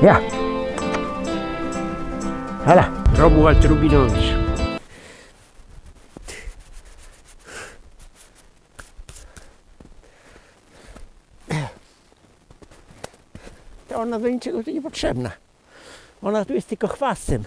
Ja. Hala. Romuald Rubinowicz. To ona do niczego tu nie potrzebna. Ona tu jest tylko chwastem.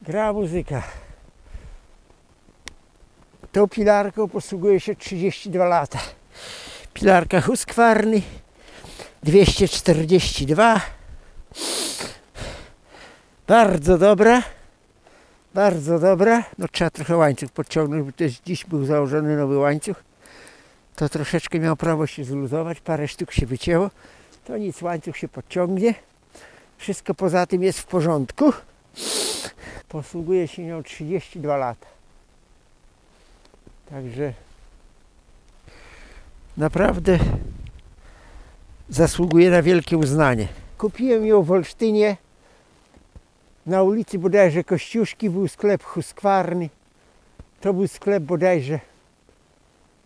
Gra muzyka. Tą pilarką posługuje się 32 lata. Pilarka Husqvarna 242. Bardzo dobra. Bardzo dobra. No trzeba trochę łańcuch podciągnąć, bo też dziś był założony nowy łańcuch. To troszeczkę miał prawo się zluzować, parę sztuk się wycięło. To nic, łańcuch się podciągnie. Wszystko poza tym jest w porządku. Posługuje się nią 32 lata. Także naprawdę zasługuje na wielkie uznanie. Kupiłem ją w Olsztynie. Na ulicy bodajże Kościuszki był sklep Husqvarny. To był sklep bodajże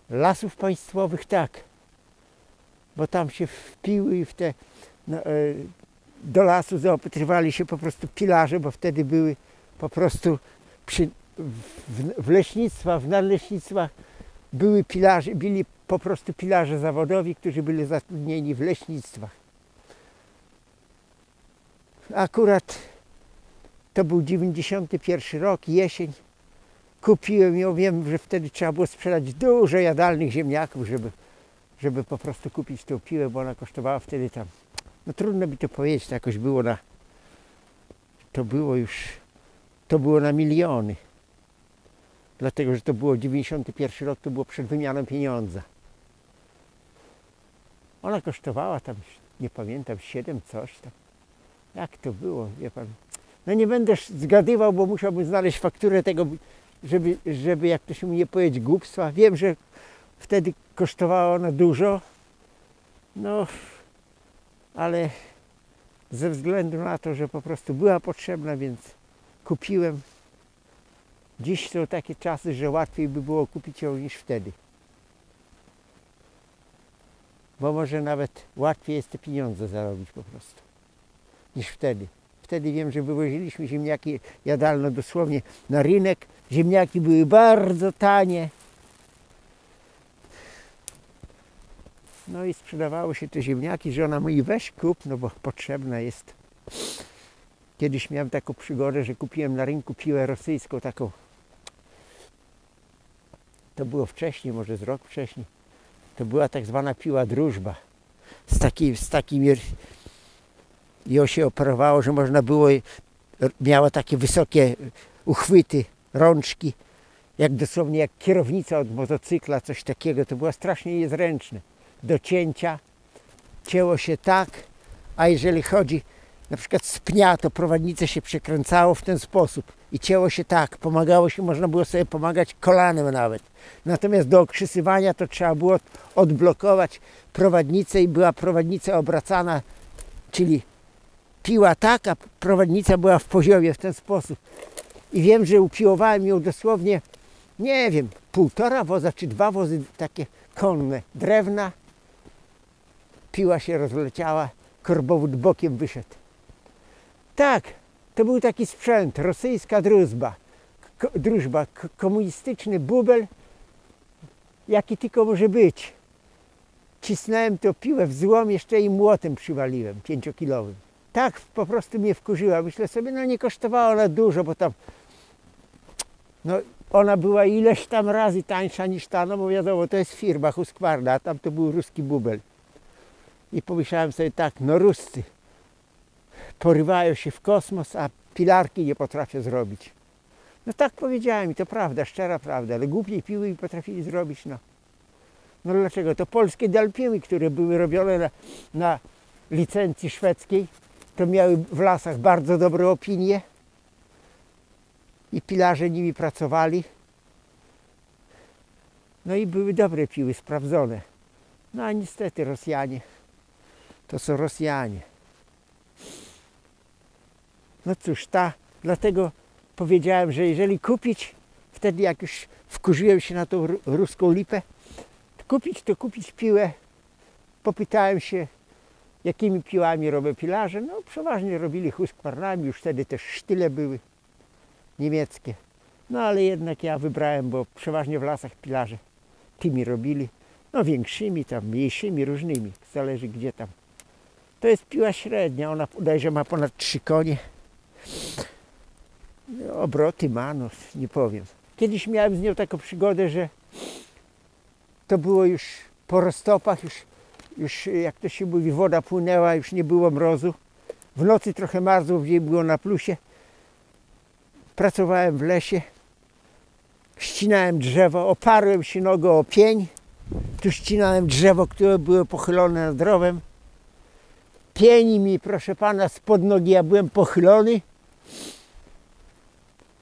Lasów Państwowych, tak. Bo tam się wpiły i w te do lasu zaopatrywali się po prostu pilarze, bo wtedy były po prostu w leśnictwach, w nadleśnictwach były pilarze, byli po prostu pilarze zawodowi, którzy byli zatrudnieni w leśnictwach. Akurat to był 91 rok, jesień. Kupiłem ją, wiem, że wtedy trzeba było sprzedać dużo jadalnych ziemniaków, żeby po prostu kupić tą piłę, bo ona kosztowała wtedy tam, no trudno mi to powiedzieć, to jakoś było na, to było na miliony. Dlatego, że to było 91 rok, to było przed wymianą pieniądza. Ona kosztowała tam, nie pamiętam, 7 coś tam. Jak to było, wie pan. No nie będę zgadywał, bo musiałbym znaleźć fakturę tego, żeby jak to się mu nie powiedzieć, głupstwa. Wiem, że wtedy kosztowała ona dużo, no ale ze względu na to, że po prostu była potrzebna, więc kupiłem. Dziś są takie czasy, że łatwiej by było kupić ją niż wtedy. Bo może nawet łatwiej jest te pieniądze zarobić po prostu niż wtedy. Wtedy wiem, że wywoziliśmy ziemniaki jadalne dosłownie na rynek. Ziemniaki były bardzo tanie. No i sprzedawały się te ziemniaki. Żona mówi, weź kup, no bo potrzebna jest. Kiedyś miałem taką przygodę, że kupiłem na rynku piłę rosyjską taką. To było wcześniej, może z rok wcześniej. To była tak zwana piła drużba. Z takim ją się operowało, że można było, miała takie wysokie uchwyty, rączki, jak dosłownie jak kierownica od motocykla, coś takiego. To było strasznie niezręczne. Do cięcia cięło się tak, a jeżeli chodzi na przykład z pnia, to prowadnicę się przekręcało w ten sposób i cięło się tak, pomagało się, można było sobie pomagać kolanem nawet. Natomiast do okrzysywania to trzeba było odblokować prowadnicę i była prowadnica obracana, czyli piła tak, a prowadnica była w poziomie w ten sposób. I wiem, że upiłowałem ją dosłownie, nie wiem, 1,5 woza czy 2 wozy takie konne, drewna. Piła się rozleciała, korbowód bokiem wyszedł. Tak, to był taki sprzęt, rosyjska drużba, komunistyczny bubel, jaki tylko może być. Cisnąłem tą piłę w złom, jeszcze i młotem przywaliłem, 5-kilowym. Tak po prostu mnie wkurzyła. Myślę sobie, no nie kosztowała ona dużo, bo tam no ona była ileś tam razy tańsza niż ta, no bo wiadomo, to jest firma Husqvarna, a tam to był ruski bubel. I pomyślałem sobie tak, no Ruscy porywają się w kosmos, a pilarki nie potrafią zrobić. No tak powiedziałem i to prawda, szczera prawda, ale głupiej piły i potrafili zrobić, no. No dlaczego? To polskie dalpiły, które były robione na licencji szwedzkiej, to miały w lasach bardzo dobre opinie i pilarze nimi pracowali. No i były dobre piły, sprawdzone. No a niestety Rosjanie, to są Rosjanie. No cóż, dlatego powiedziałem, że jeżeli kupić, wtedy jak już wkurzyłem się na tą ruską lipę, to kupić piłę. Popytałem się, jakimi piłami robią pilarze. No przeważnie robili Husqvarnami, już wtedy też sztyle były niemieckie. No ale jednak ja wybrałem, bo przeważnie w lasach pilarze tymi robili. No większymi, tam mniejszymi, różnymi, zależy gdzie tam. To jest piła średnia, ona bodajże ma ponad 3 konie. Obroty ma, no nie powiem. Kiedyś miałem z nią taką przygodę, że to było już po roztopach, już jak to się mówi, woda płynęła, już nie było mrozu. W nocy trochę marzło, gdzie było na plusie. Pracowałem w lesie, ścinałem drzewo, oparłem się nogą o pień. Tu ścinałem drzewo, które było pochylone nad rowem. Pień mi, proszę pana, spod nogi, ja byłem pochylony.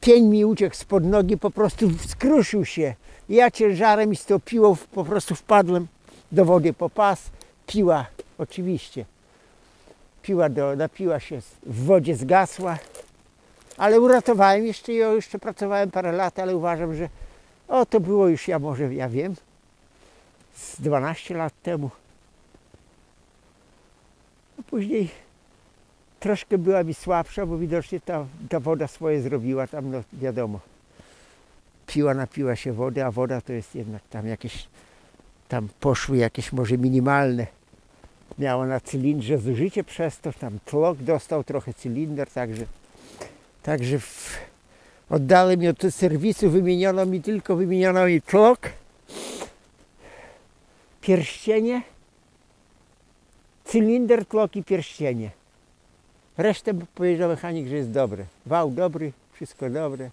Pień mi uciekł spod nogi, po prostu skruszył się. Ja ciężarem i z tą piłą po prostu wpadłem do wody po pas. Piła, oczywiście. Napiła się, w wodzie zgasła. Ale uratowałem jeszcze ją, jeszcze pracowałem parę lat, ale uważam, że to było już, ja wiem, z 12 lat temu. A później troszkę była mi słabsza, bo widocznie ta woda swoje zrobiła tam, no wiadomo. Piła napiła się wody, a woda to jest jednak tam poszły jakieś może minimalne. Miała na cylindrze zużycie, przez to tam tlok dostał trochę cylinder, także oddałem ją do serwisu, wymieniono mi tlok, pierścienie, cylinder, tlok i pierścienie. Resztę powiedział mechanik, że jest dobre. Wał dobry, wszystko dobre.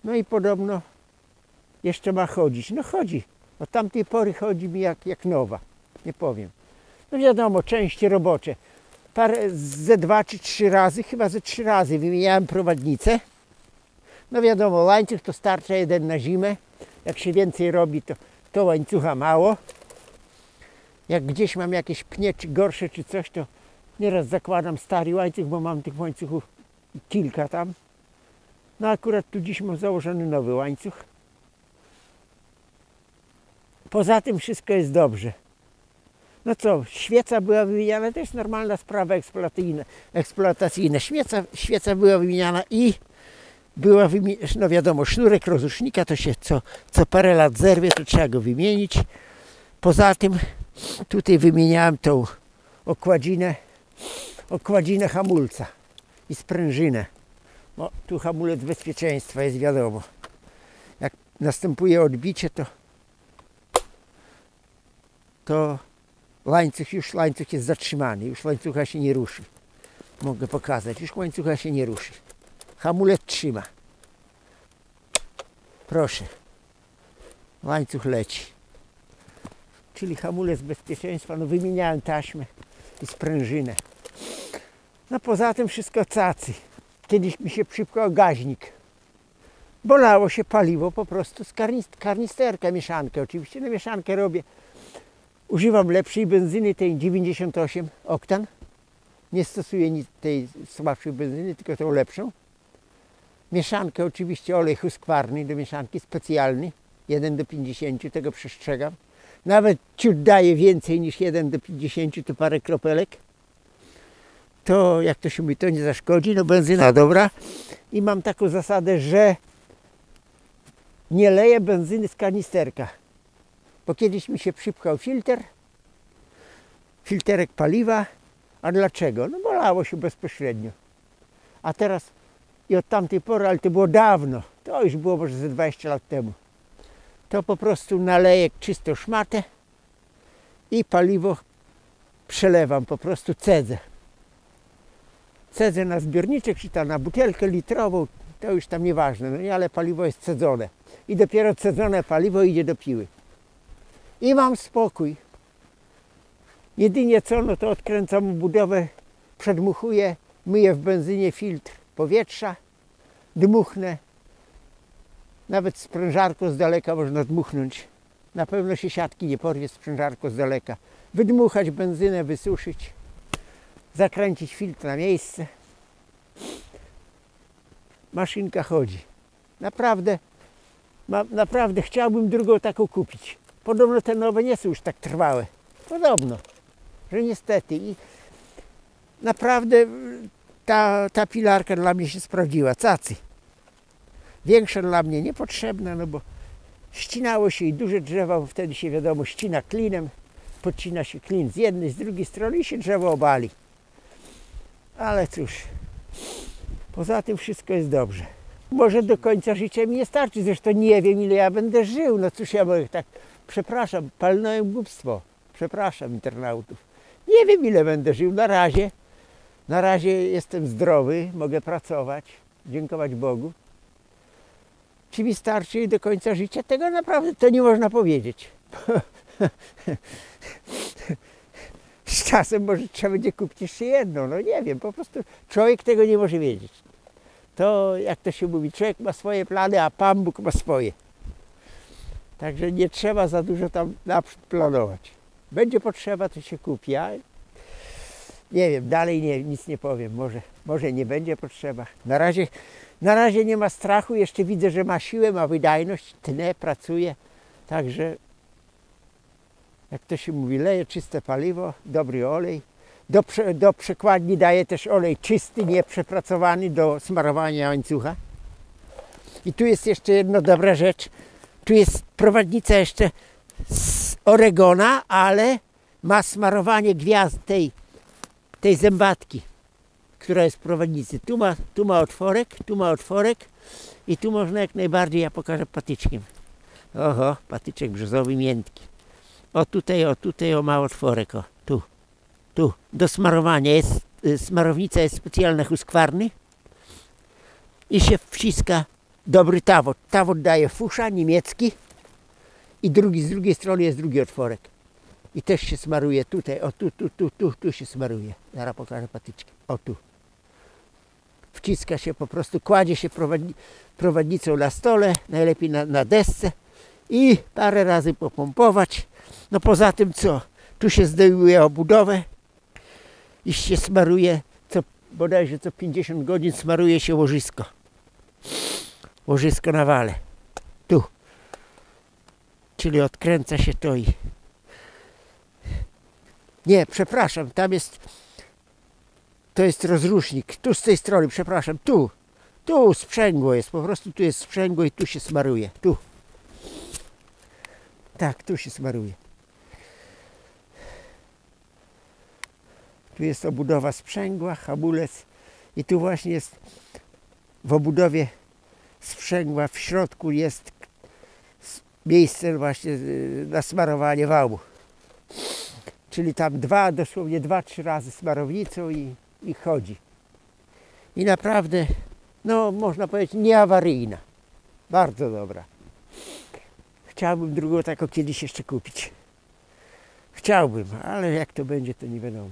No i podobno jeszcze ma chodzić. No chodzi. Od tamtej pory chodzi mi jak nowa. Nie powiem. No wiadomo, części robocze. Ze 2 czy 3 razy, chyba ze 3 razy wymieniałem prowadnicę. No wiadomo, łańcuch to starcza jeden na zimę. Jak się więcej robi, to łańcucha mało. Jak gdzieś mam jakieś pnie, czy gorsze, czy coś, to nieraz zakładam stary łańcuch, bo mam tych łańcuchów kilka tam. No akurat tu dziś mam założony nowy łańcuch. Poza tym wszystko jest dobrze. No co, świeca była wymieniana, to jest normalna sprawa eksploatacyjna. Świeca była wymieniana i była wymieniana, no wiadomo, sznurek rozrusznika to się co parę lat zerwie, to trzeba go wymienić. Poza tym tutaj wymieniałem tą okładzinę hamulca i sprężynę. No, tu hamulec bezpieczeństwa jest, wiadomo. Jak następuje odbicie, to łańcuch jest zatrzymany, już łańcucha się nie ruszy. Mogę pokazać, już łańcucha się nie ruszy. Hamulec trzyma. Proszę. Łańcuch leci. Czyli hamulec bezpieczeństwa, no wymieniałem taśmę i sprężynę. No poza tym wszystko cacy. Kiedyś mi się przypkał gaźnik. Bolało się paliwo po prostu z karnisterka, mieszankę. Oczywiście na mieszankę robię. Używam lepszej benzyny, tej 98 oktan. Nie stosuję tej słabszej benzyny, tylko tą lepszą. Mieszankę oczywiście olej Husqvarny do mieszanki specjalny. 1:50, tego przestrzegam. Nawet ciut daje więcej niż 1:50, to parę kropelek. To jak to się mówi, to nie zaszkodzi, no benzyna dobra. I mam taką zasadę, że nie leję benzyny z kanisterka. Bo kiedyś mi się przypchał filterek paliwa. A dlaczego? No bolało się bezpośrednio. A teraz i od tamtej pory, ale to było dawno, To już było może ze 20 lat temu. To po prostu naleję czystą szmatę i paliwo przelewam, po prostu cedzę. Cedzę na zbiorniczek, czy tam na butelkę litrową, to już tam nieważne, no nie, ale paliwo jest cedzone. I dopiero cedzone paliwo idzie do piły. I mam spokój. Jedynie co, no to odkręcam budowę, przedmuchuję, myję w benzynie filtr powietrza, dmuchnę. Nawet sprężarką z daleka można dmuchnąć. Na pewno się siatki nie porwie sprężarką z daleka. Wydmuchać benzynę, wysuszyć, zakręcić filtr na miejsce. Maszynka chodzi. Naprawdę chciałbym drugą taką kupić. Podobno te nowe nie są już tak trwałe. Podobno, że niestety. I naprawdę ta pilarka dla mnie się sprawdziła. Cacy. Większa dla mnie niepotrzebna, no bo ścinało się i duże drzewa, bo wtedy się wiadomo ścina klinem. Podcina się klin z jednej, z drugiej strony i się drzewo obali. Ale cóż, poza tym wszystko jest dobrze. Może do końca życia mi nie starczy, zresztą nie wiem ile ja będę żył. No cóż ja mogę tak, przepraszam, palnąłem głupstwo. Przepraszam internautów. Nie wiem ile będę żył na razie jestem zdrowy, mogę pracować, dziękować Bogu. Czy mi starczy do końca życia? Tego naprawdę to nie można powiedzieć. Z czasem może trzeba będzie kupić jeszcze jedną, no nie wiem, po prostu człowiek tego nie może wiedzieć. To jak to się mówi, człowiek ma swoje plany, a Pan Bóg ma swoje. Także nie trzeba za dużo tam naprzód planować. Będzie potrzeba, to się kupi, a nie wiem, dalej nic nie powiem, może nie będzie potrzeba. Na razie nie ma strachu, jeszcze widzę, że ma siłę, ma wydajność, tnę, pracuje, także jak to się mówi, leje czyste paliwo, dobry olej. Do przekładni daje też olej czysty, nieprzepracowany do smarowania łańcucha. I tu jest jeszcze jedna dobra rzecz. Tu jest prowadnica jeszcze z Oregona, ale ma smarowanie gwiazd tej zębatki, która jest w prowadnicy. Tu ma otworek i tu można jak najbardziej, ja pokażę patyczkiem. Oho, patyczek brzozowy miętki. O tutaj ma otworek, o tu, do smarowania jest, smarownica jest specjalna huskwarny i się wciska dobry tawot. Tawot daje fusza niemiecki i z drugiej strony jest drugi otworek. I też się smaruje tutaj, o tu się smaruje. Zaraz pokażę patyczkiem, o tu. Wciska się po prostu, kładzie się prowadnicą na stole, najlepiej na desce i parę razy popompować. No poza tym co? Tu się zdejmuje obudowę i się smaruje, bodajże co 50 godzin smaruje się łożysko. Łożysko na wale. Tu. Czyli odkręca się to i... Nie, przepraszam, to jest rozrusznik. Tu z tej strony, przepraszam, tu sprzęgło jest, po prostu tu jest sprzęgło i tu się smaruje. Tu. Tak, tu się smaruje. Tu jest obudowa sprzęgła, hamulec i tu właśnie jest w obudowie sprzęgła w środku jest miejsce właśnie na smarowanie wału. Czyli tam dosłownie 2-3 razy smarownicą i chodzi. I naprawdę, no można powiedzieć, nieawaryjna. Bardzo dobra. Chciałbym drugą taką kiedyś jeszcze kupić. Chciałbym, ale jak to będzie, to nie wiadomo.